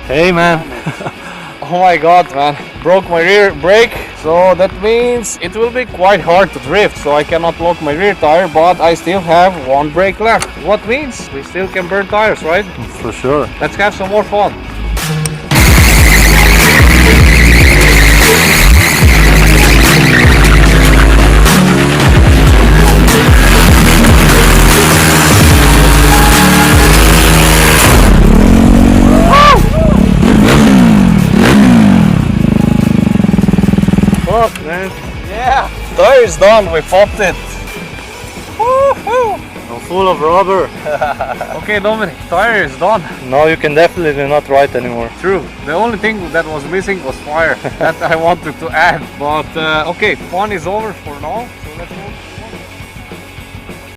Hey man. Oh my god, man, broke my rear brake, so that means it will be quite hard to drift, so I cannot lock my rear tire, but I still have one brake left. What means we still can burn tires, right? For sure. Let's have some more fun. Fuck man. Yeah, tire is done, we popped it. Woohoo! I'm full of rubber. Okay, Dominic, tire is done. Now you can definitely not ride anymore. True, the only thing that was missing was fire that I wanted to add, but okay, fun is over for now.